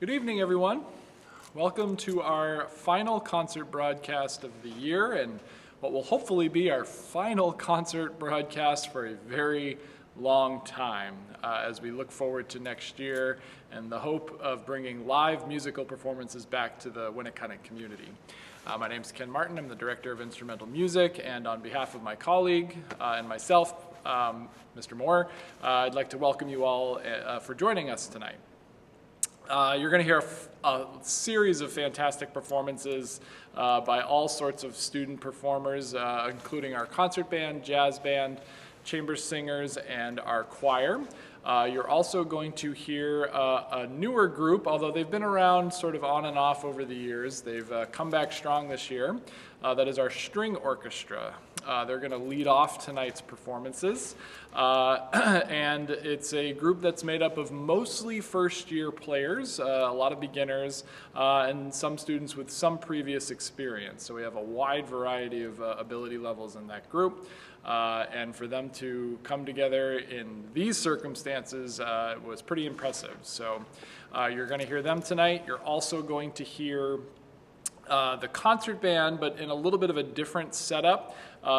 Good evening, everyone. Welcome to our final concert broadcast of the year and what will hopefully be our final concert broadcast for a very long time as we look forward to next year and the hope of bringing live musical performances back to the Winnicott community. My name is Ken Martin. I'm the Director of Instrumental Music, and on behalf of my colleague and myself, Mr. Moore, I'd like to welcome you all for joining us tonight. You're going to hear a series of fantastic performances by all sorts of student performers, including our concert band, jazz band, chamber singers, and our choir. You're also going to hear a newer group, although they've been around sort of on and off over the years. They've come back strong this year. That is our string orchestra. They're going to lead off tonight's performances. And it's a group that's made up of mostly first-year players, a lot of beginners, and some students with some previous experience. So we have a wide variety of ability levels in that group. And for them to come together in these circumstances was pretty impressive. So you're going to hear them tonight. You're also going to hear the concert band, but in a little bit of a different setup.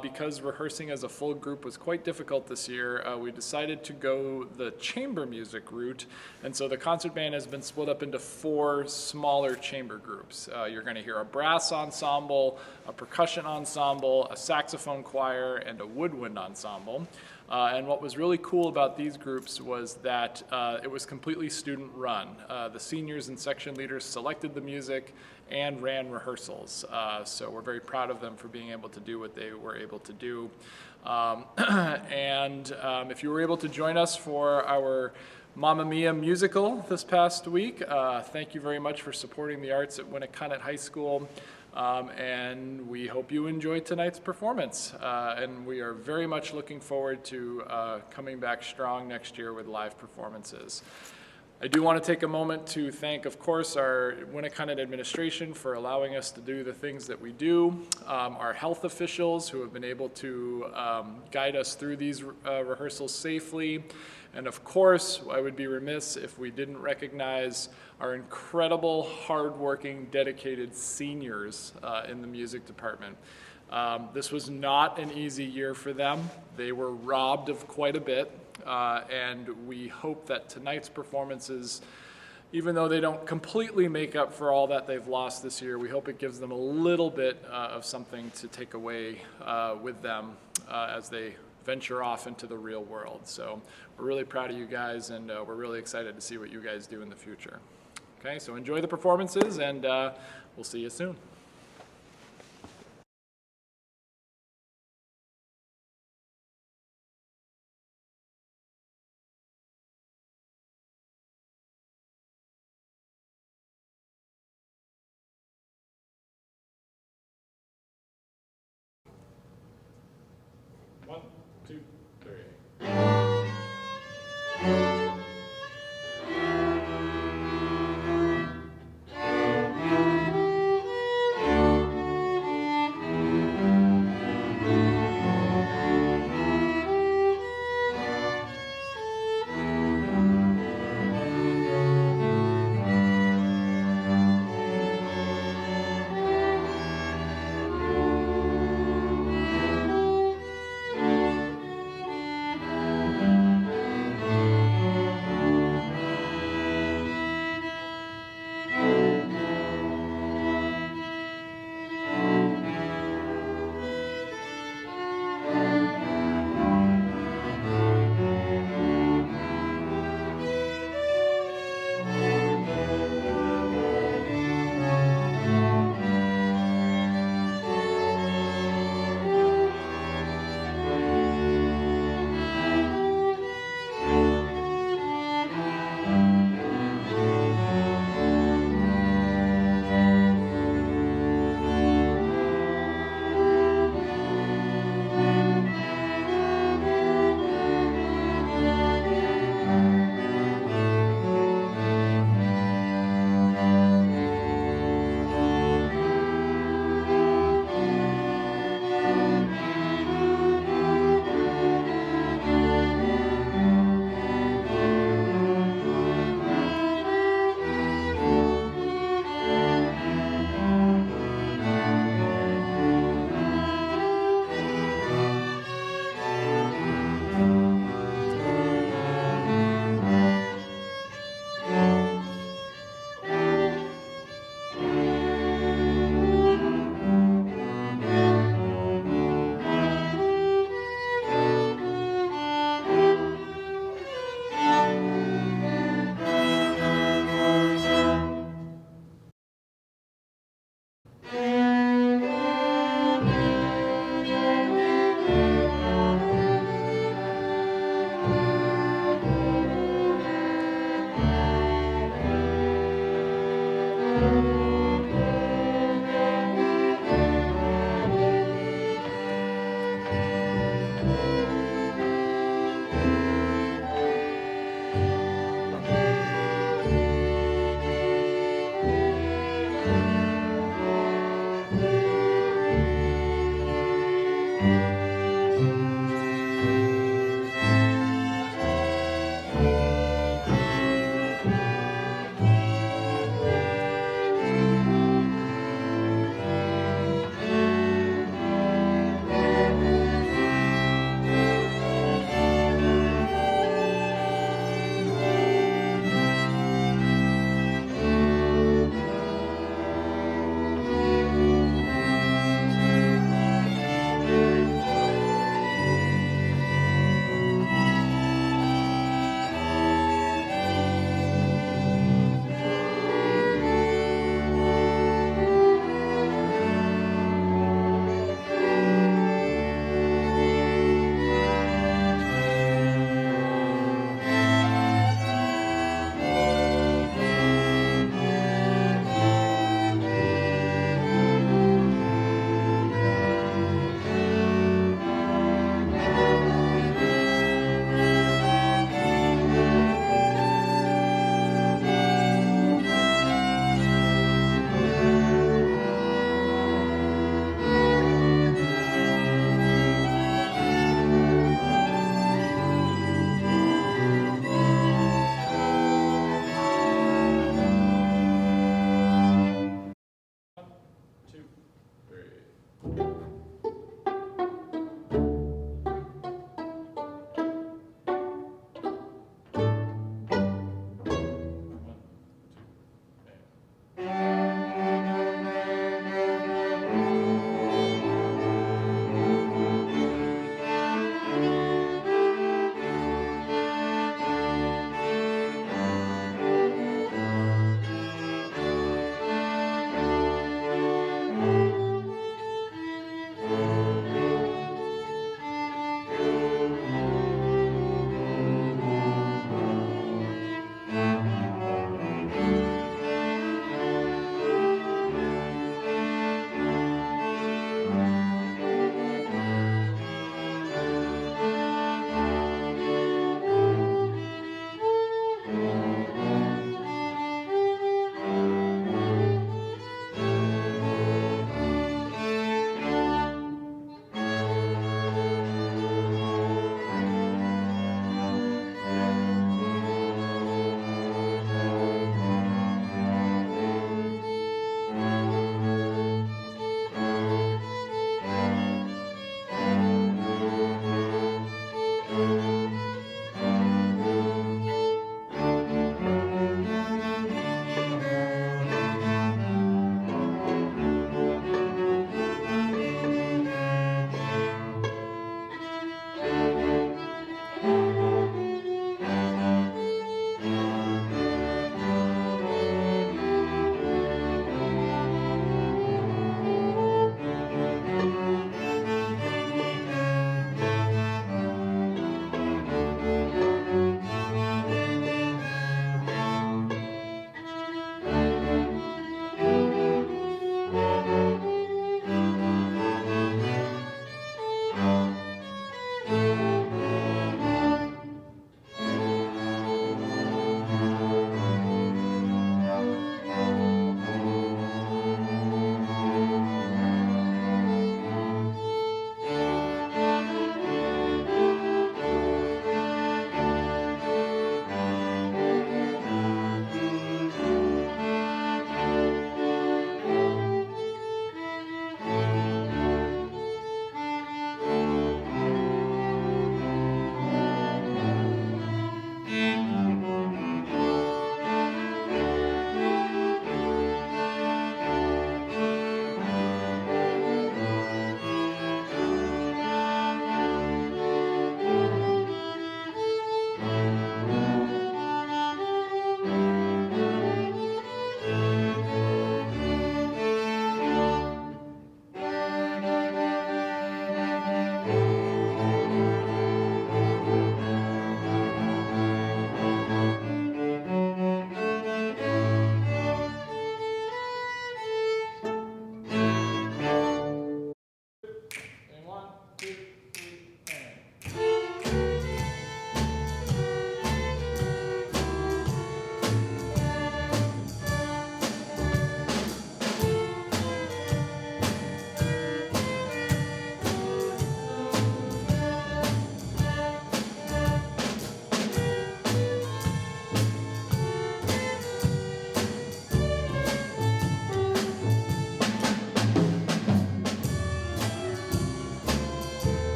Because rehearsing as a full group was quite difficult this year, we decided to go the chamber music route, and so the concert band has been split up into 4 smaller chamber groups. You're going to hear a brass ensemble, a percussion ensemble, a saxophone choir, and a woodwind ensemble. And what was really cool about these groups was that it was completely student run. The seniors and section leaders selected the music and ran rehearsals. So we're very proud of them for being able to do what they were able to do. If you were able to join us for our Mamma Mia musical this past week, thank you very much for supporting the arts at Winnicott High School. And we hope you enjoy tonight's performance. And we are very much looking forward to coming back strong next year with live performances. I do want to take a moment to thank, of course, our Winnicott administration for allowing us to do the things that we do, our health officials who have been able to guide us through these rehearsals safely, and of course, I would be remiss if we didn't recognize our incredible, hardworking, dedicated seniors in the music department. This was not an easy year for them. They were robbed of quite a bit. And we hope that tonight's performances, even though they don't completely make up for all that they've lost this year, we hope it gives them a little bit of something to take away with them as they venture off into the real world. So we're really proud of you guys, and we're really excited to see what you guys do in the future. Okay, so enjoy the performances, and we'll see you soon. One, two, three.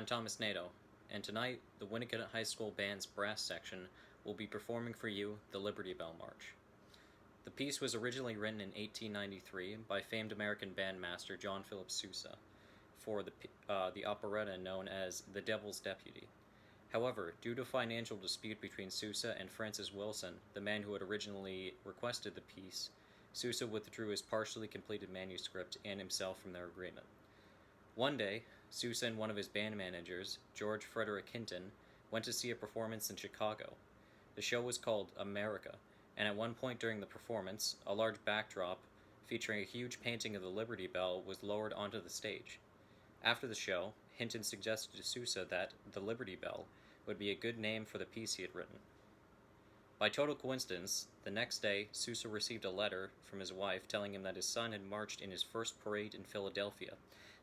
I'm Thomas Nato, and tonight the Winnicott High School Band's brass section will be performing for you the Liberty Bell March. The piece was originally written in 1893 by famed American bandmaster John Philip Sousa for the operetta known as The Devil's Deputy. However, due to financial dispute between Sousa and Francis Wilson, the man who had originally requested the piece, Sousa withdrew his partially completed manuscript and himself from their agreement. One day, Sousa and one of his band managers, George Frederick Hinton, went to see a performance in Chicago. The show was called America, and at one point during the performance, a large backdrop featuring a huge painting of the Liberty Bell was lowered onto the stage. After the show, Hinton suggested to Sousa that the Liberty Bell would be a good name for the piece he had written. By total coincidence, the next day, Sousa received a letter from his wife telling him that his son had marched in his first parade in Philadelphia,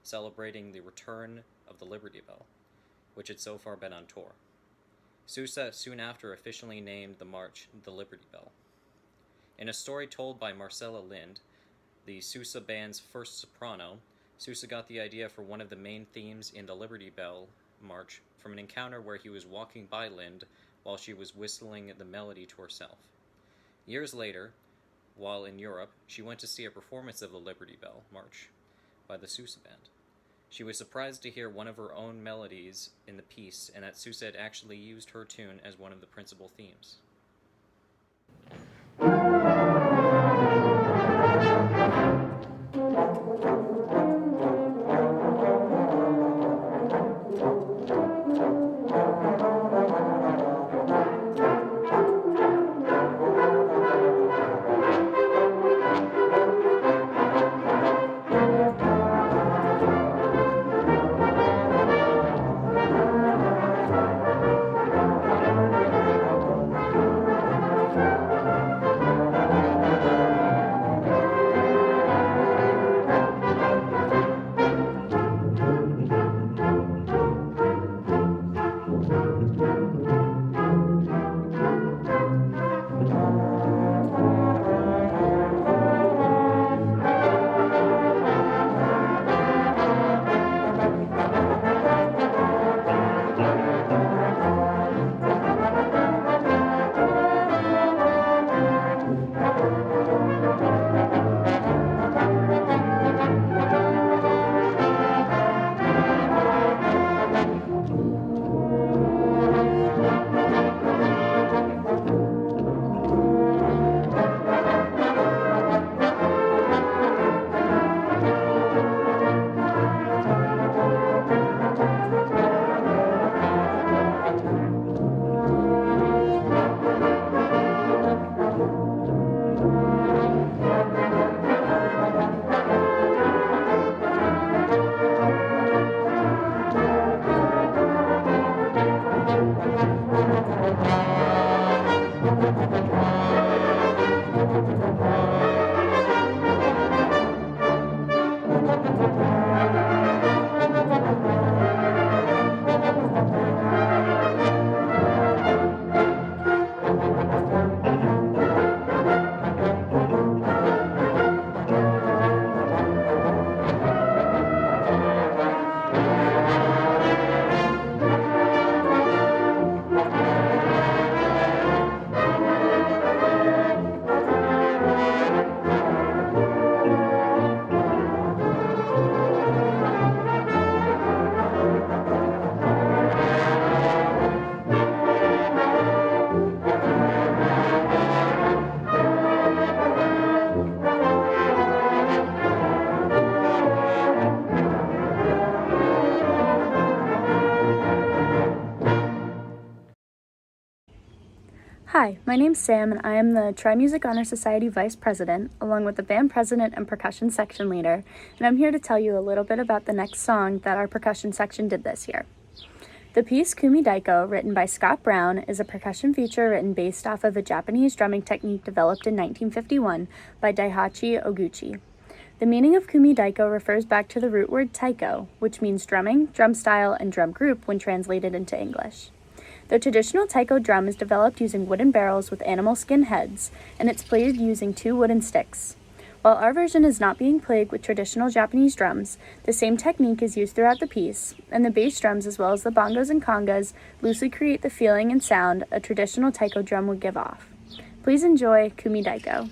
celebrating the return of the Liberty Bell, which had so far been on tour. Sousa soon after officially named the march the Liberty Bell. In a story told by Marcella Lind, the Sousa Band's first soprano, Sousa got the idea for one of the main themes in the Liberty Bell March from an encounter where he was walking by Lind while she was whistling the melody to herself. Years later, while in Europe, she went to see a performance of the Liberty Bell March by the Sousa Band. She was surprised to hear one of her own melodies in the piece and that Sousa had actually used her tune as one of the principal themes. Hi, my name's Sam, and I am the Tri-Music Honor Society Vice President, along with the Band President and Percussion Section Leader, and I'm here to tell you a little bit about the next song that our Percussion Section did this year. The piece Kumi Daiko, written by Scott Brown, is a percussion feature written based off of a Japanese drumming technique developed in 1951 by Daihachi Oguchi. The meaning of Kumi Daiko refers back to the root word taiko, which means drumming, drum style, and drum group when translated into English. The traditional taiko drum is developed using wooden barrels with animal skin heads, and it's played using 2 wooden sticks. While our version is not being played with traditional Japanese drums, the same technique is used throughout the piece, and the bass drums as well as the bongos and congas loosely create the feeling and sound a traditional taiko drum would give off. Please enjoy Kumi Daiko.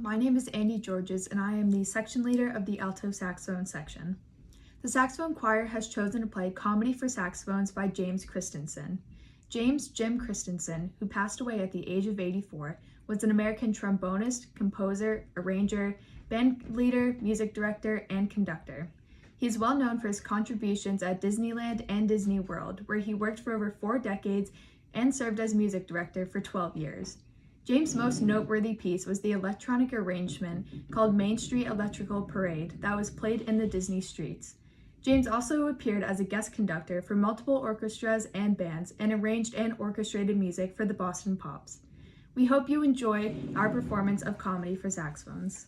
My name is Andy Georges, and I am the section leader of the alto saxophone section. The saxophone choir has chosen to play Comedy for Saxophones by James Christensen. James Jim Christensen, who passed away at the age of 84, was an American trombonist, composer, arranger, band leader, music director, and conductor. He is well known for his contributions at Disneyland and Disney World, where he worked for over 4 decades and served as music director for 12 years. James' most noteworthy piece was the electronic arrangement called Main Street Electrical Parade that was played in the Disney streets. James also appeared as a guest conductor for multiple orchestras and bands and arranged and orchestrated music for the Boston Pops. We hope you enjoy our performance of Comedy for Saxophones.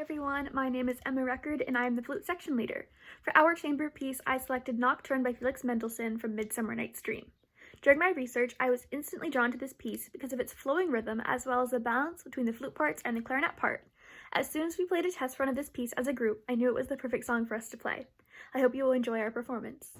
everyone, my name is Emma Record and I am the flute section leader. For our chamber piece, I selected Nocturne by Felix Mendelssohn from Midsummer Night's Dream. During my research, I was instantly drawn to this piece because of its flowing rhythm as well as the balance between the flute parts and the clarinet part. As soon as we played a test run of this piece as a group, I knew it was the perfect song for us to play. I hope you will enjoy our performance.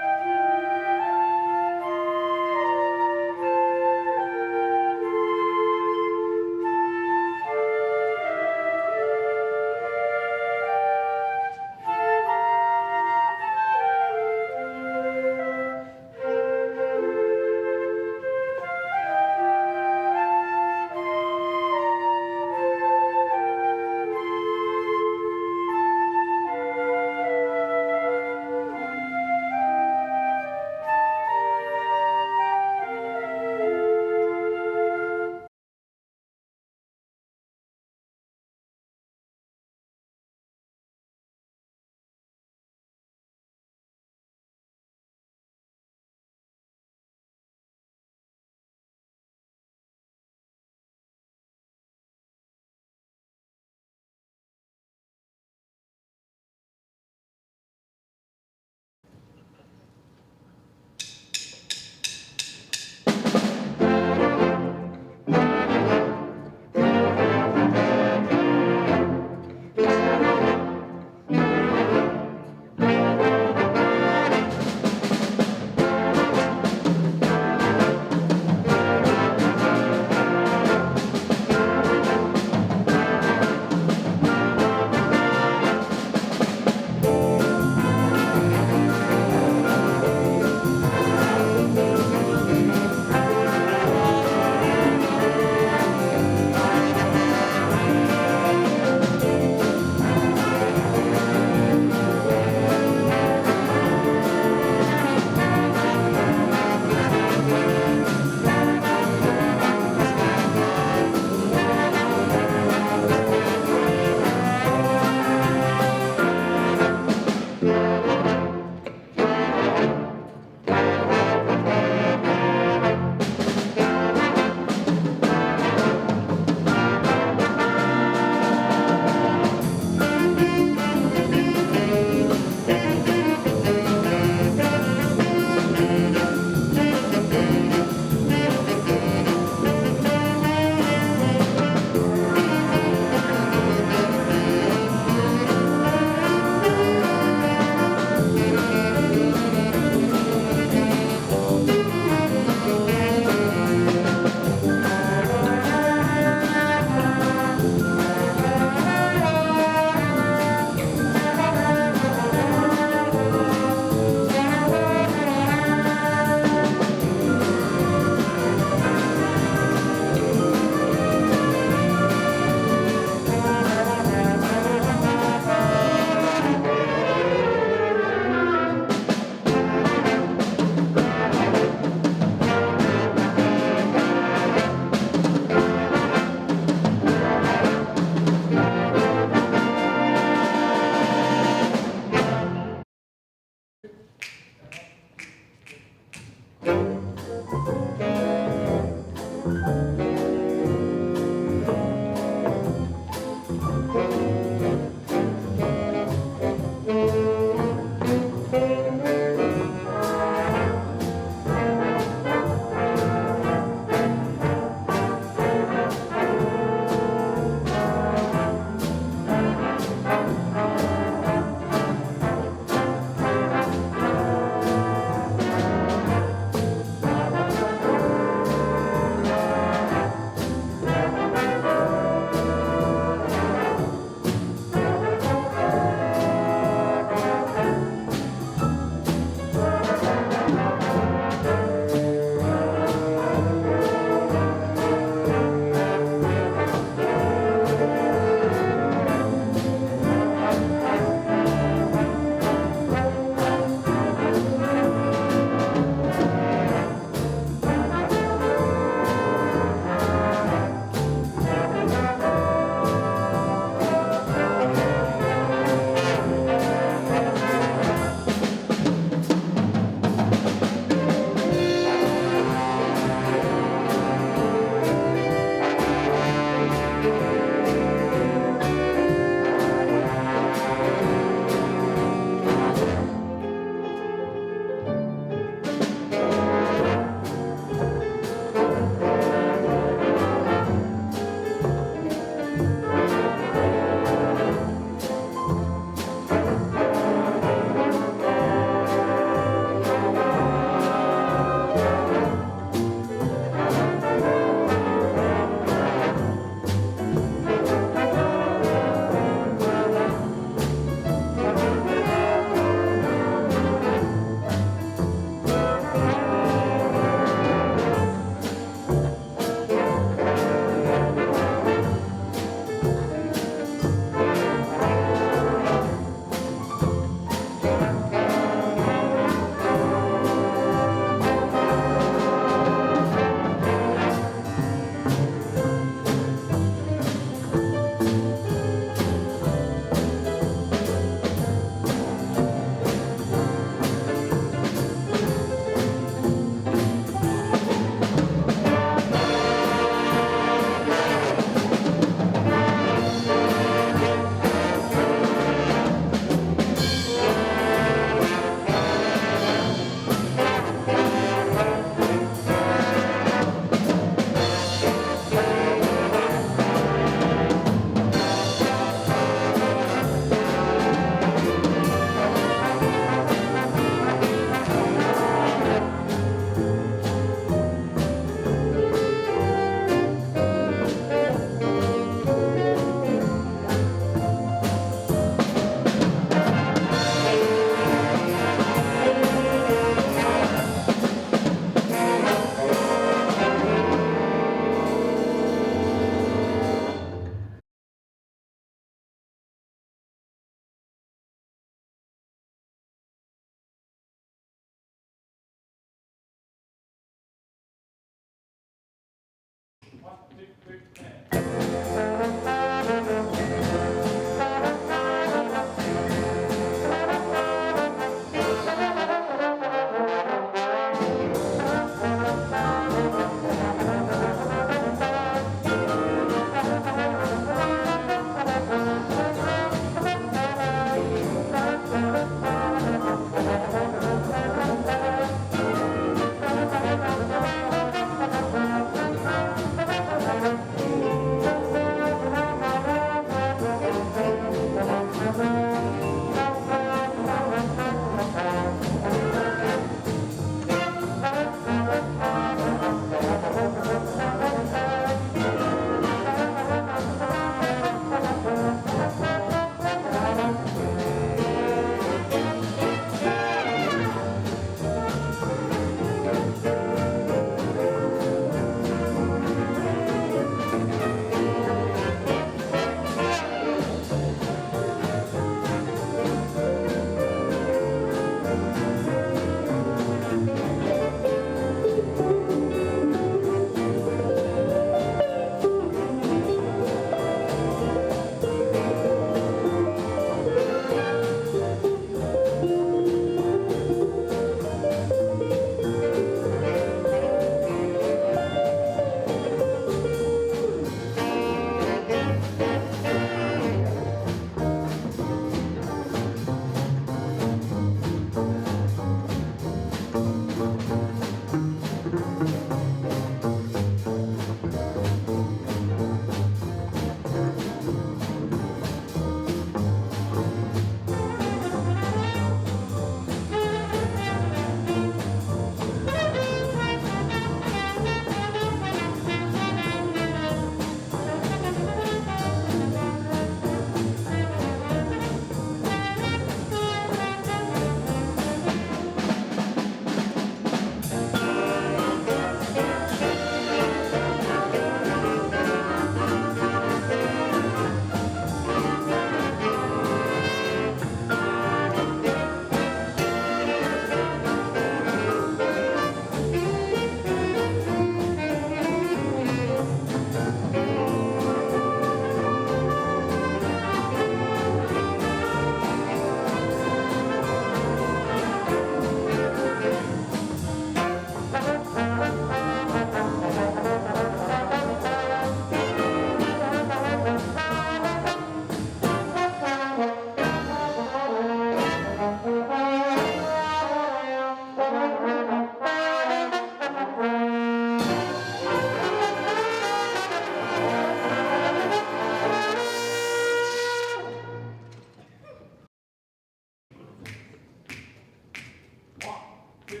2,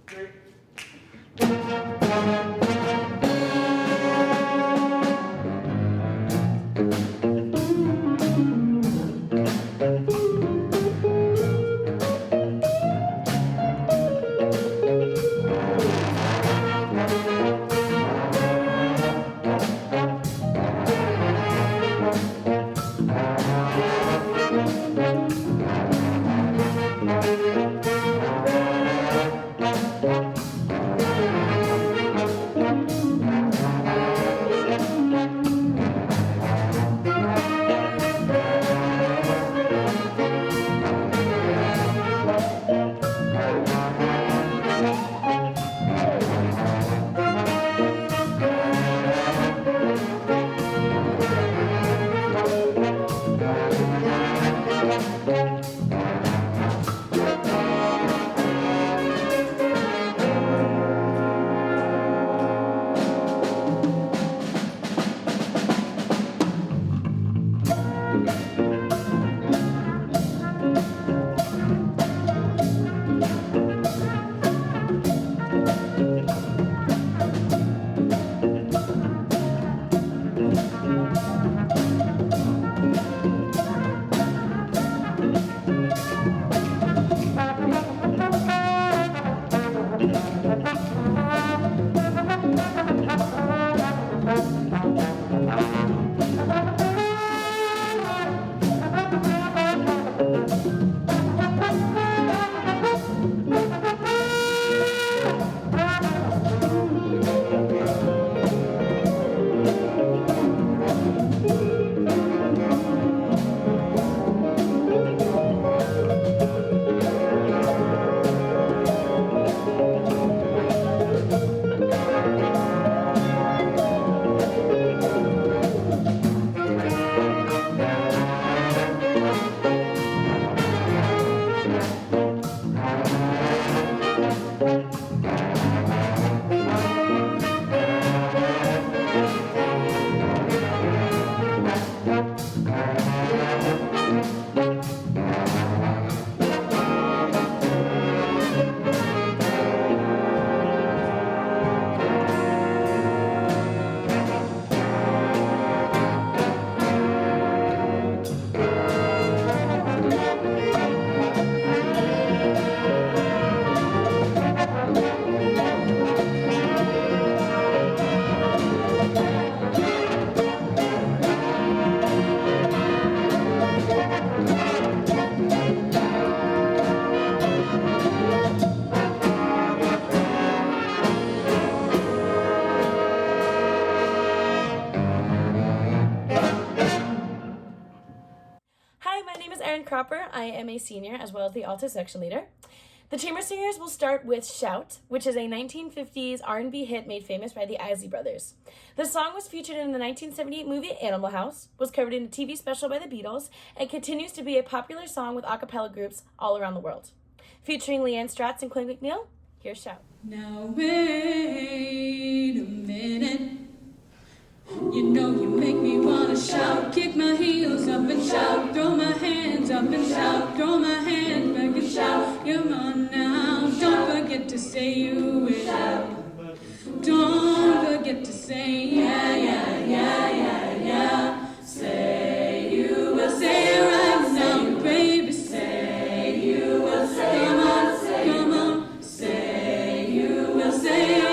3. Cropper. I am a senior as well as the alto section leader. The Chamber Singers will start with Shout, which is a 1950s R&B hit made famous by the Isley Brothers. The song was featured in the 1978 movie Animal House, was covered in a TV special by the Beatles, and continues to be a popular song with a cappella groups all around the world. Featuring Leanne Stratz and Clint McNeil, here's Shout. Now wait a minute. You know you make me wanna shout, kick my heels up and shout, throw my hands up and shout, throw my hands back and shout. Come on now, don't forget to say you will. Don't forget to say yeah, yeah, yeah, yeah, yeah. Say you will, say it right now, baby. Say you will, say come on, come on. Say you will, say you.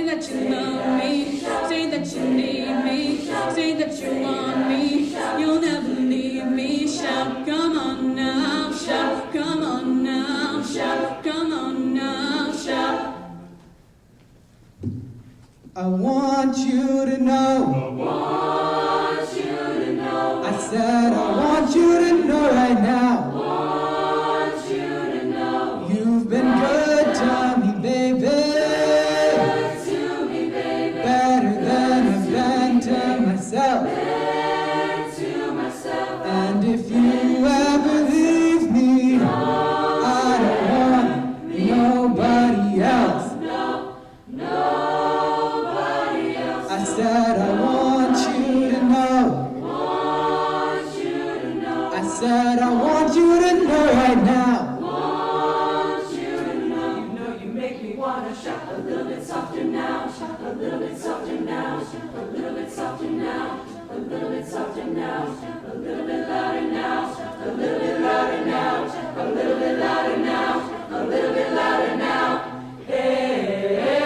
That you love me, say that you need me, say that you want me, you'll never leave me. Shout, come on now, shout, come on now, shout, come on now, shout. I want you to know, I want you to know, I said I want you to know right now, I want you to know, you've been good to me, baby. And if you ever leave me, I don't want nobody else. Nobody else. I said I want you to know, I said I want you to know right now. Want you to know. You know you make me wanna shout a little bit softer now. Shout a little bit softer now. Shout a little bit softer now. A little bit softer now. A little bit louder now. A little bit louder now. A little bit louder now. A little bit louder now. Hey, hey,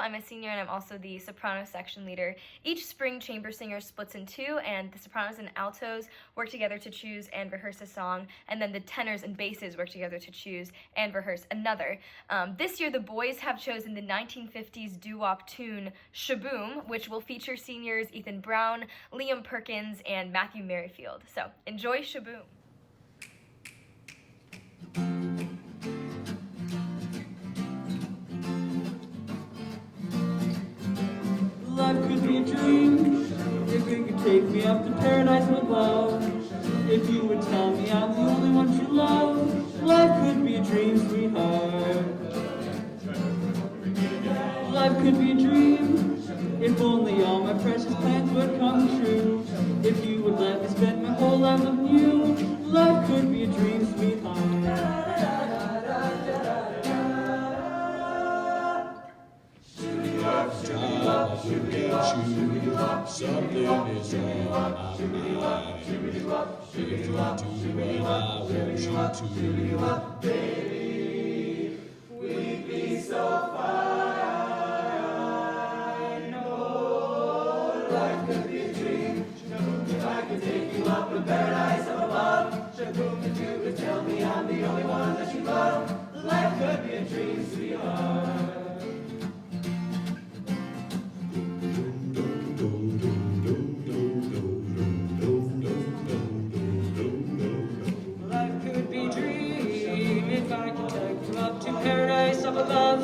I'm a senior and I'm also the soprano section leader. Each spring, chamber singer splits in two, and the sopranos and altos work together to choose and rehearse a song, and then the tenors and basses work together to choose and rehearse another. This year, the boys have chosen the 1950s doo-wop tune Shaboom, which will feature seniors Ethan Brown, Liam Perkins, and Matthew Merrifield. So enjoy Shaboom. Life could be a dream if you could take me up to paradise with love. If you would tell me I'm the only one you love. Life could be a dream, sweetheart. Life could be a dream if only all my precious plans would come true. If you would let me spend my whole life with you. Life could be a dream, sweetheart. Job, you get you, so something is on my mind. If you do what I want you to, baby, we'd be so fine. Oh, life could be a dream. If I could take you up to paradise up above, Shaboom, if you could tell me I'm the only one that you love, life could be a dream, sweetheart. Life could be a dream if I could take you up to paradise up above.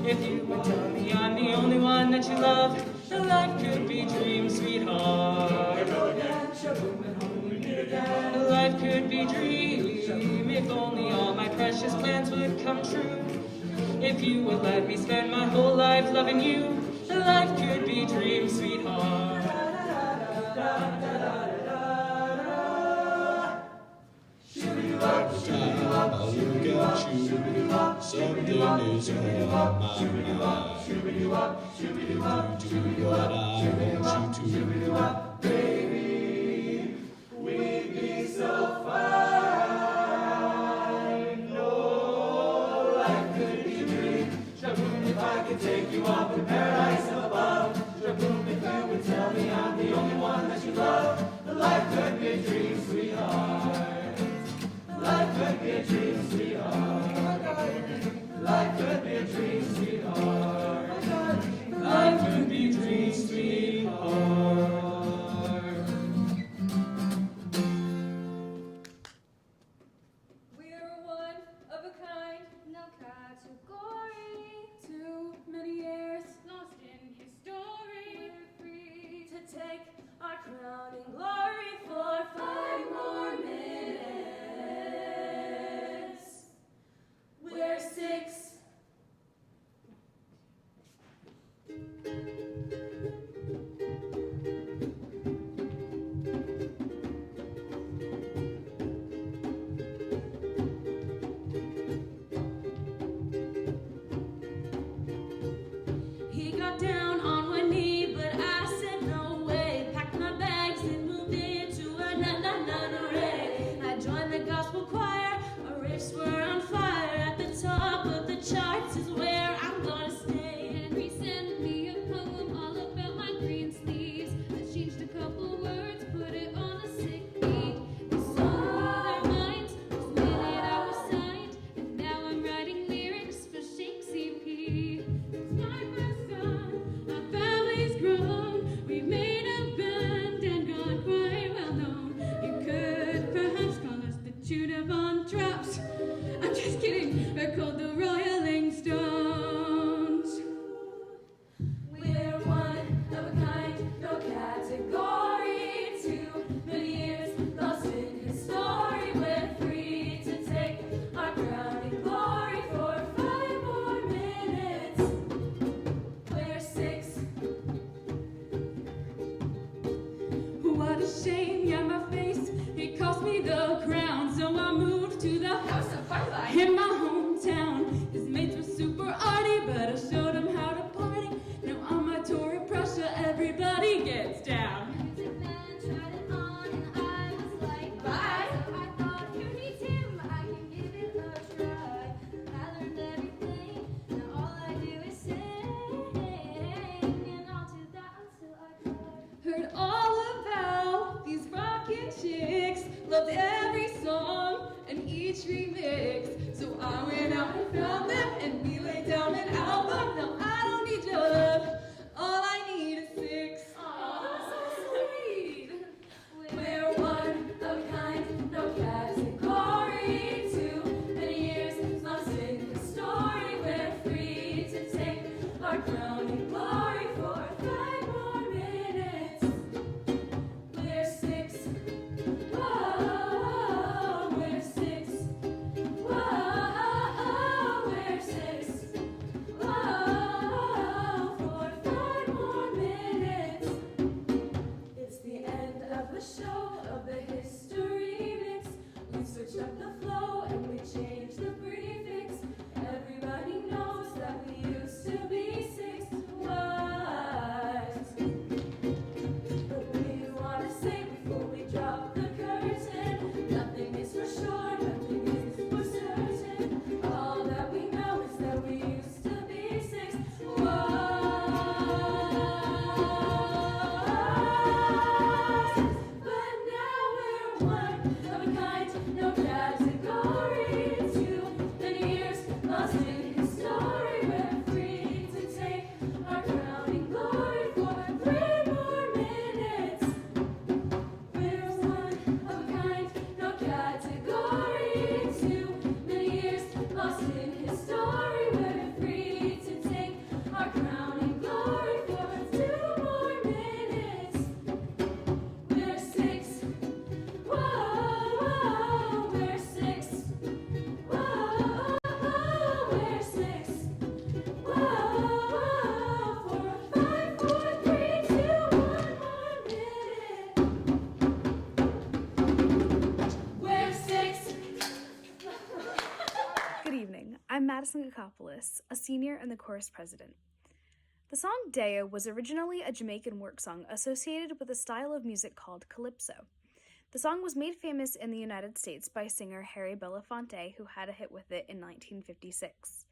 If you would tell me I'm the only one that you love, life could be a dream, sweetheart. Life could be a dream if only all my precious plans would come true. If you would let me spend my whole life loving you, life could be a dream, sweetheart. Every time I look at you, something is on my mind. If you do what I want you to, baby, we'd be so fine. No, life could be a dream. Shaboom, if I could take you up to paradise up above. Shaboom, if you would tell me I'm the only one that you love, life could be a dream, sweetheart. Life could be a dream, sweetheart. Life could be a dream, sweetheart. Life could be a dream, sweetheart. We're one of a kind, no category. Too many years lost in history. We're free to take our crowning glory for 5 more minutes. We're 6. He got down on one knee, but I said no way. Packed my bags and moved into another array. I joined the gospel choir, our riffs were on fire. At the top of the charts is where I'm gonna stay. Henry sent me a poem all about my green sleeves. I changed a couple words, put it on a sick beat. We saw their minds, this minute I was signed, and now I'm writing lyrics for Shake's EP. It's my first song, our family's grown. We made a band and gone quite well known. You could perhaps call us the Tudor Von Traps. I'm just kidding, we're called the Royaling Stones. We're one of a kind, no category. Too many years lost in history. We're free to take our crowning glory for 5 more minutes. We're 6. What a shame, yeah, my face, it cost me the crown. So I moved to the house of Firelight in my hometown. His mates were super arty, but I showed them how to party. Now on my tour of Prussia, everybody gets down. Music man tried it on and I was like, bye. So I thought, who needs him? I can give it a try. I learned everything, now all I do is sing. And I'll do that until I cry. Heard all about these rockin' chicks, loved every song and each remix. So I went out and found them, and we laid down an album. Now I don't need your love, all I need is 6. Aw, so sweet. We're one of a kind, no category. Too many years lost in the story. We're free to take our crowning glory for 5 more minutes. We're 6. Whoa, we're 6. Whoa, we're 6. Madison Gakopoulos, a senior and the chorus president. The song Deo was originally a Jamaican work song associated with a style of music called calypso. The song was made famous in the United States by singer Harry Belafonte, who had a hit with it in 1956.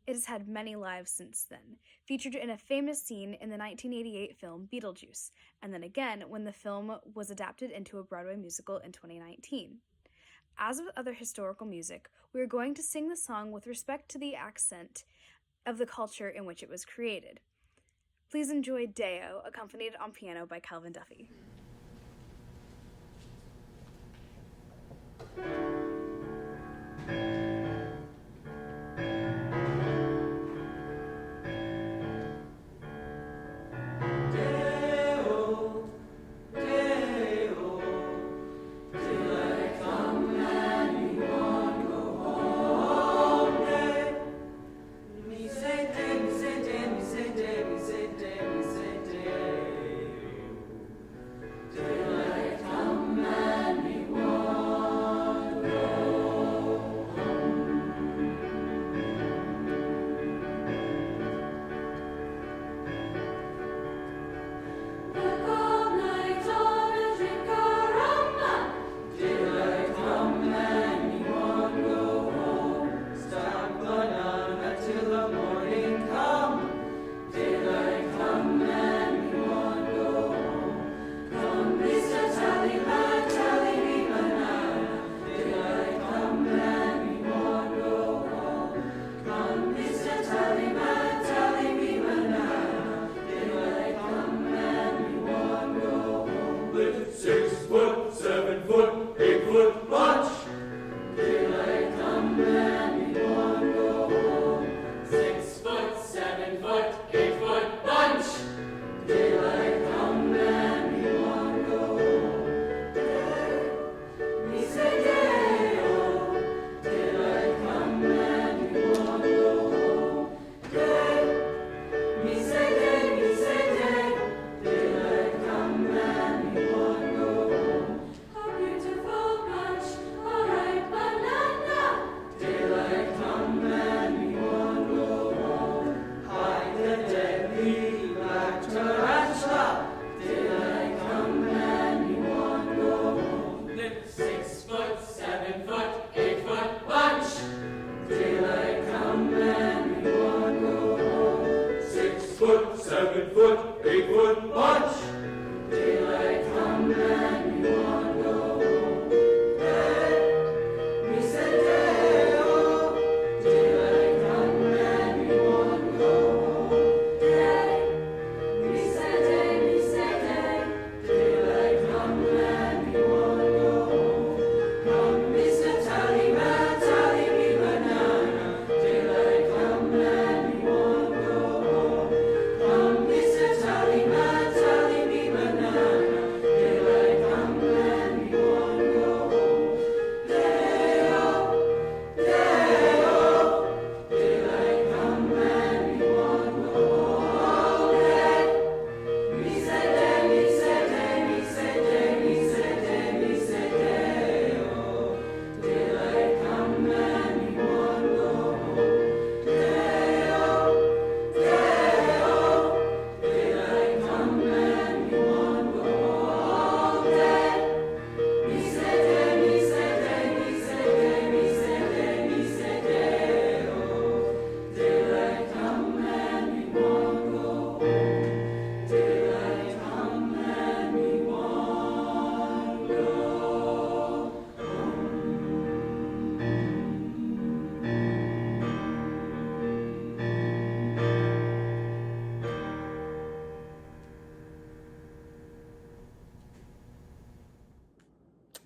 It has had many lives since then, featured in a famous scene in the 1988 film Beetlejuice, and then again when the film was adapted into a Broadway musical in 2019. As with other historical music, we are going to sing the song with respect to the accent of the culture in which it was created. Please enjoy Deo, accompanied on piano by Calvin Duffy.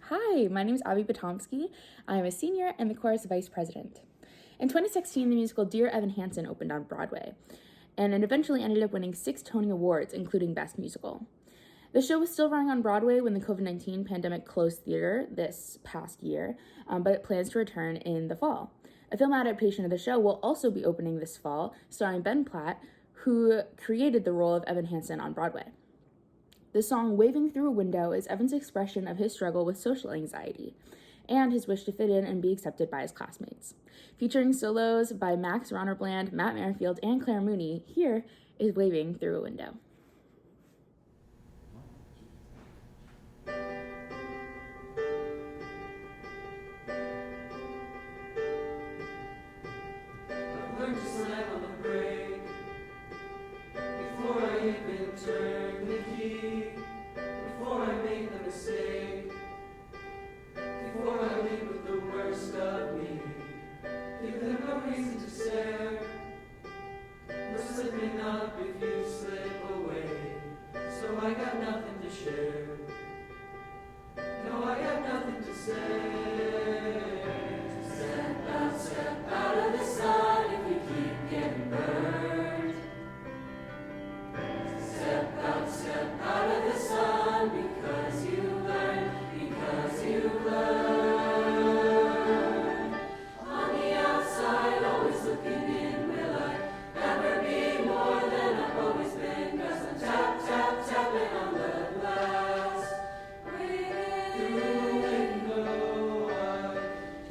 Hi, my name is Abby Potomsky. I am a senior and the chorus vice president. In 2016, the musical Dear Evan Hansen opened on Broadway, and it eventually ended up winning 6 Tony Awards, including Best Musical. The show was still running on Broadway when the COVID-19 pandemic closed theater this past year, but it plans to return in the fall. A film adaptation of the show will also be opening this fall, starring Ben Platt, who created the role of Evan Hansen on Broadway. The song Waving Through a Window is Evan's expression of his struggle with social anxiety. and his wish to fit in and be accepted by his classmates. Featuring solos by Max Ronnerbland, Matt Merrifield, and Claire Mooney, here is Waving Through a Window. Learn to slam on the brake before I even turn the key, before I make the mistake, before I leave with the worst of me. Give them no reason to stare, no slipping up if you slip away. So I got nothing to share. No, I got nothing to say. Step out of the sun if you keep getting burned. Step out of the sun because you learn, because you learn. On the outside, always looking in, will I ever be more than I've always been? 'Cause I'm tapping on the glass, waiting through the window. I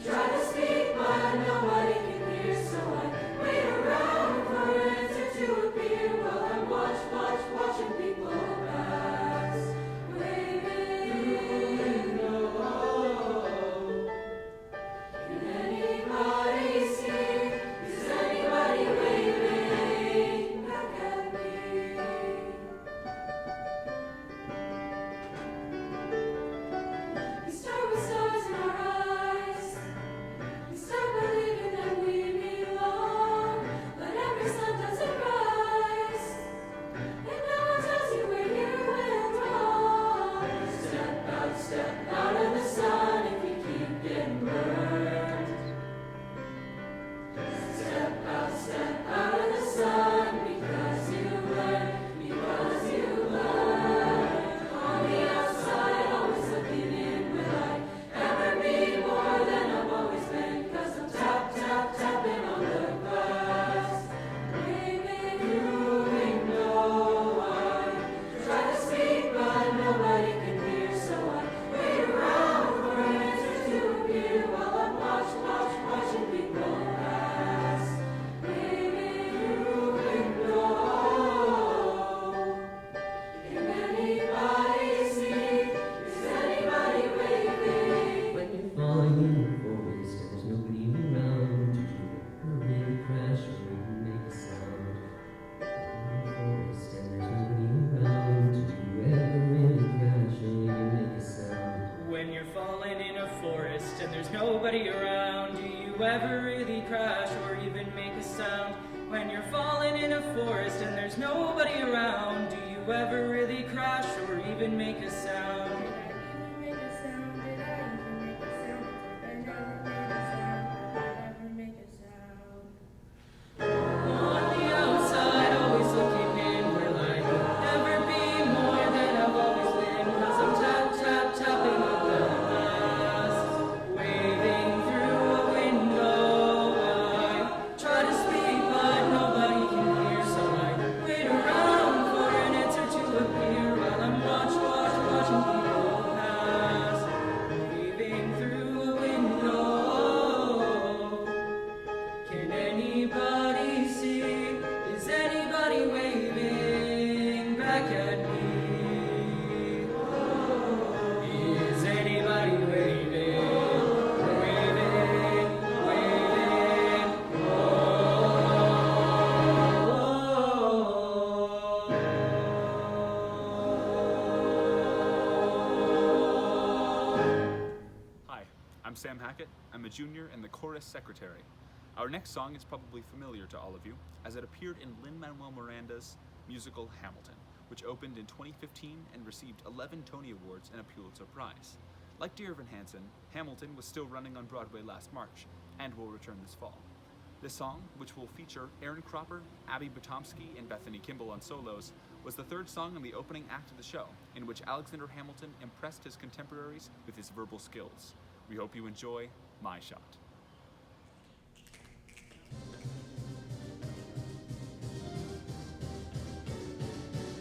try to speak, but nobody can hear, so I wait around for an answer to appear while I'm watching people pass, waving through the window. Can anybody see? Is anybody waving back at me? We start with stars in our eyes. We start believing that we belong, but every sun doesn't rise, and no one tells you where you went wrong. Step out of the sun if you keep getting burned. Step out of the sun because you learn, because you learn. On the outside, always looking in, will I ever be more than I've always been? 'Cause I'm tapping on the glass, waving through a window. I try to speak, but nobody can hear, so I wait around for an answer to appear while I'm watching people pass, waving through a window. Can anybody see? Is anybody waving? When you're falling in the forest and there's nobody around, did you ever really crash or even make a sound? In the forest and there's nobody around, did you ever really crash or even make a sound? When you're falling in a forest and there's nobody around, do you ever really crash or even make a sound? When you're falling in a forest and there's nobody around, do you ever really crash or even make a sound? On the outside, always looking in, will I ever be more than I've always been? 'Cause I'm tapping on the glass, waving through a window. I try to speak, but nobody can hear, so I wait around for an answer to appear while I'm watching people pass, waving through a window. Can anybody see? Is anybody waving back at me? Is anybody waving? Waving, waving, Hi, I'm Sam Hackett. I'm a junior and the chorus secretary. Our next song is probably familiar to all of you, as it appeared in Lin-Manuel Miranda's musical Hamilton, which opened in 2015 and received 11 Tony Awards and a Pulitzer Prize. Like dear Evan Hansen, Hamilton was still running on Broadway last March, and will return this fall. This song, which will feature Aaron Cropper, Abby Batomsky, and Bethany Kimball on solos, was the third song in the opening act of the show, in which Alexander Hamilton impressed his contemporaries with his verbal skills. We hope you enjoy My Shot.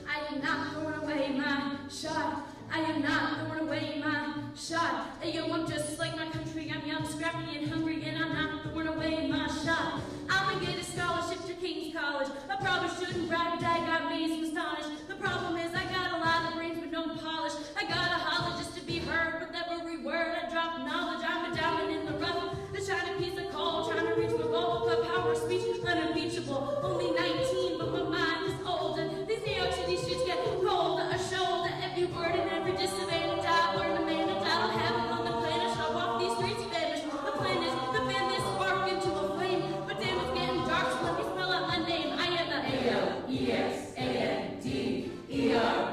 I am not throwing away my shot. I am not throwing away my shot. Yo, I'm just like my country. scrappy and hungry, and I'm not throwing away my shot. I'ma get a scholarship to King's College. I probably shouldn't brag, but I got amazed and astonished. The problem is I got a lot of brains but no polish. I gotta holler just to be heard with every word. I drop knowledge, I'm a diamond in the rough. The shiny piece of coal, trying to reach my goal. My power of speech, unimpeachable. Only 19, but my mind is older. These New York City streets get colder. A shoulder, every word and every disadvantage. I learn a man, I don't have it on the planet. Show off these streets famished. The plan is to fan this spark into a flame. But damn, it's getting dark, so let me spell out my name. I am the A-L-E-X-A-N-D-E-R.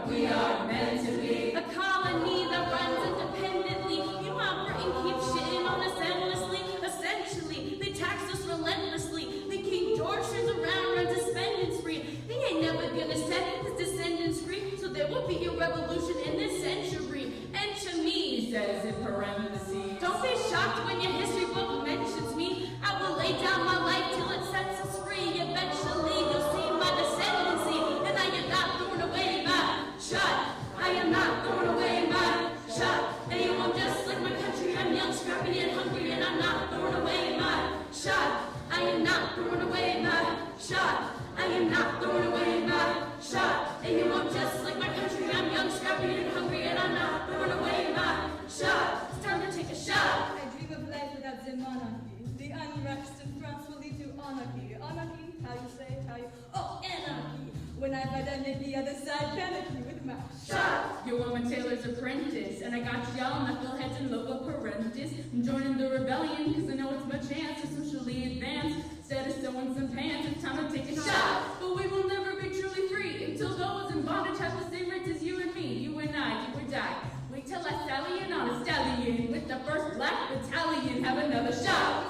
We are meant to be a colony that runs independently. You want Britain keeps shitting on us endlessly. Essentially, they tax us relentlessly. The King George turns around, runs a spending spree. He ain't never gonna set his descendants free. So there will be a revolution in this century. Enter me, he says in parentheses. Don't be shocked when your history book mentions me. I will lay down my life till it sets us free. Eventually, you'll see my descendancy. And I am not throwing away my shot. I am not throwing away my shot. And you won't just like my country. I'm young, scrappy, and hungry, and I'm not throwing away my shot. I am not throwing away my shot. I am not throwing away my shot. And you won't just like my country. I'm young, scrappy, and hungry, and I'm not throwing away my shot. It's time to take a shot. I dream of life without the monarchy. The unrest in France will lead to anarchy. Anarchy? How you say? How you? Oh, anarchy. When I fight, I make the other side panicky with my shot. Yo, I'm a tailor's apprentice, and I got y'all knuckleheads and local parentis. I'm joining the rebellion, cause I know it's my chance to socially advance. Instead of sewing some pants, it's time to take a shot. But we will never be truly free until those in bondage have the same rights as you and me. You and I, do or die. Wait till I stallion on a stallion with the 1st Black Battalion. Have another shot.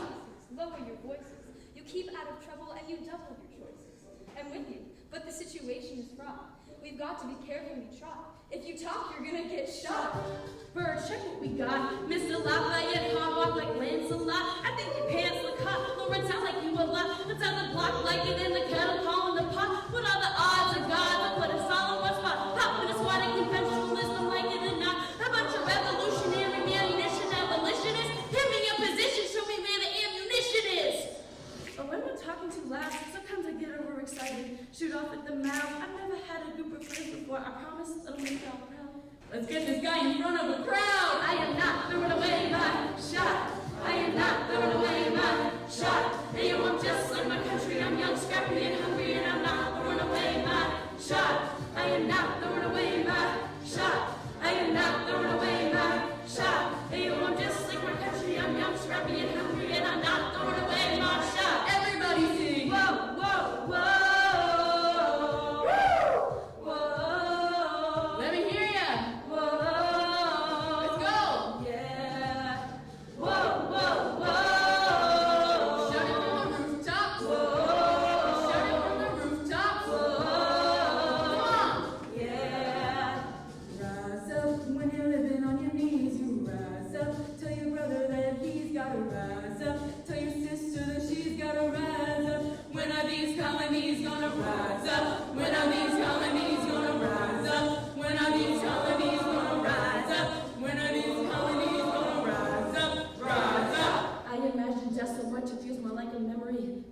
Lower your voices. You keep out of trouble and you double your choices. I'm with you, but the situation is fraught. We've got to be careful we trot. If you talk, you're gonna get shot. Bird, check what we got. Mr. Lafayette, hard walk like Lancelot. I think your pants look hot. Lawrence, I like you a lot. Let's have the block like it in the kettle, calling the pot. What are the odds of God? I put a solid spot. Hot with a swatting conventionalism, like it or not. A bunch of revolutionary ammunition abolitionists. Give me your position, show me where the ammunition is. Oh, when I'm talking too loud, sometimes I get overexcited. Shoot off at the mouth. I've never had a group of friends before. I promise it'll make y'all proud. Let's get this guy in front of a crowd. I am not throwing away my shot. I am not throwing away my shot. And you won't just like my country. I'm young, scrappy, and hungry, and I'm not throwing away my shot. I am not throwing away my shot. I am not throwing away my shot. And you won't just like my country. I'm young, scrappy, and hungry, and I'm not throwing away my shot. Everybody sing. Whoa, whoa, whoa.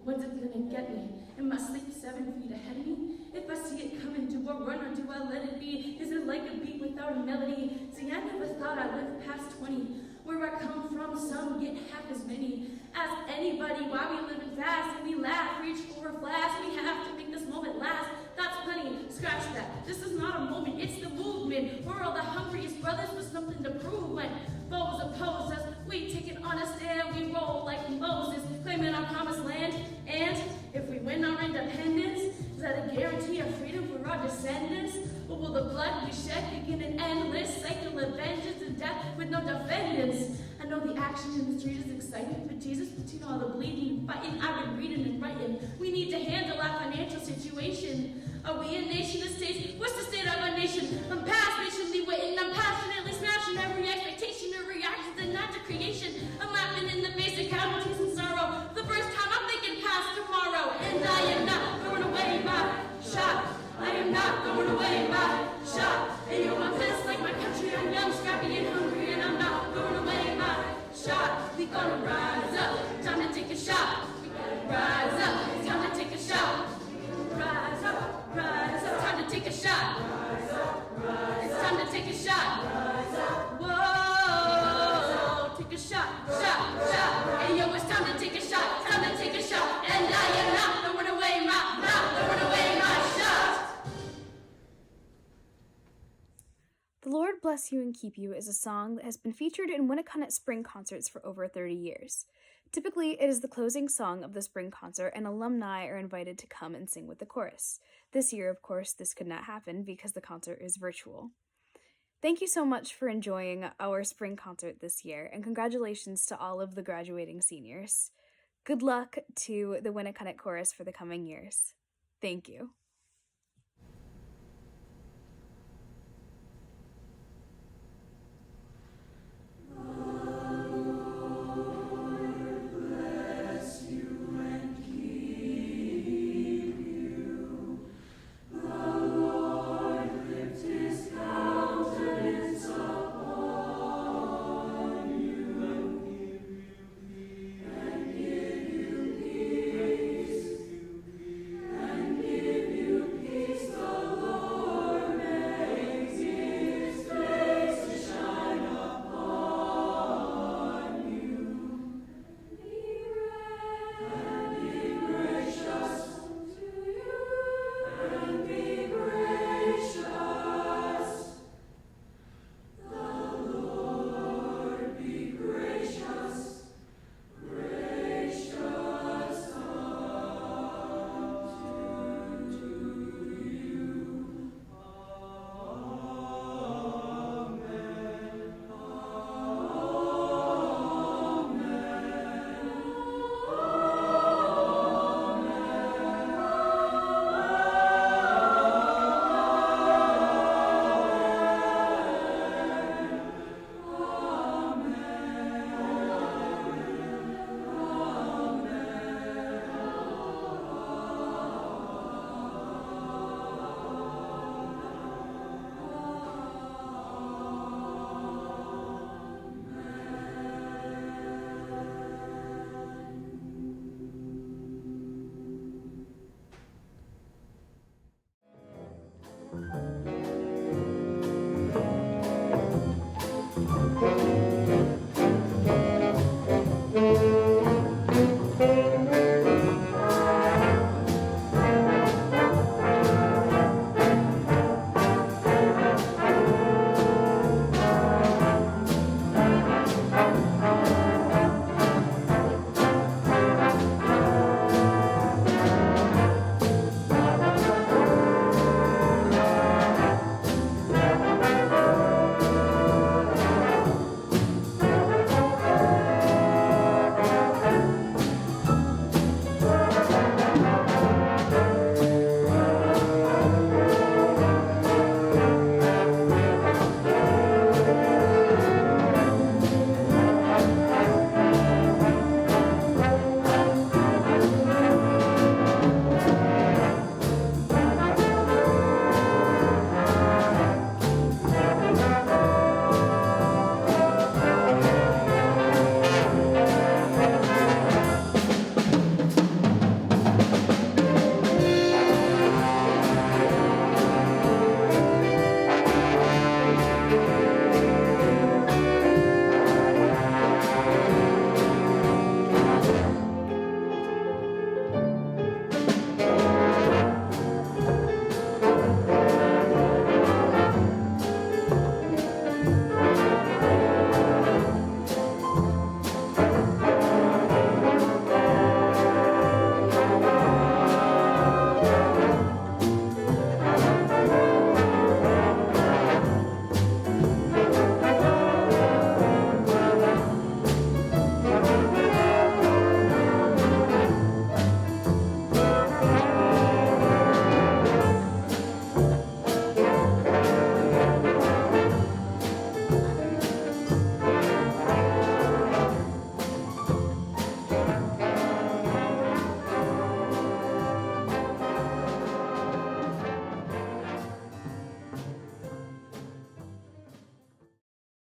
When's it gonna get me? Am I sleep 7 feet ahead of me? If I see it coming, do I run or do I let it be? Is it like a beat without a melody? See, I never thought I'd live past 20. Where I come from, some get half as many. Ask anybody why we living fast and we laugh, reach for a flash. We have to make this moment last. That's plenty, scratch that. This is not a moment, it's the movement. We're all the hungriest brothers with something to prove. When foes oppose us, we take it on a stand. We roll like Moses, claiming our promised land. And if we win our independence, is that a guarantee of freedom for our descendants? Or will the blood we shed begin an endless cycle of vengeance and death with no defendants? I know the action in the street is exciting, but Jesus, between all the bleeding and fighting, I've been reading and writing. We need to handle our financial situation. Are we a nation of states? What's the state of our nation? I'm passionately waiting, I'm passionately smashing every expectation of reaction to not to creation. I'm laughing in the face of casualties and sorrow. The first time I'm thinking past tomorrow. And I am not throwing away my shot. I am not throwing away my shot. And you want this like my country. I'm young, scrappy, and hungry, and I'm not throwing away my shot. We gonna rise. The Lord Bless You and Keep You is a song that has been featured in Winnicott spring concerts for over 30 years. Typically, it is the closing song of the spring concert, and alumni are invited to come and sing with the chorus. This year, of course, this could not happen because the concert is virtual. Thank you so much for enjoying our spring concert this year, and congratulations to all of the graduating seniors. Good luck to the Winnicott Chorus for the coming years. Thank you.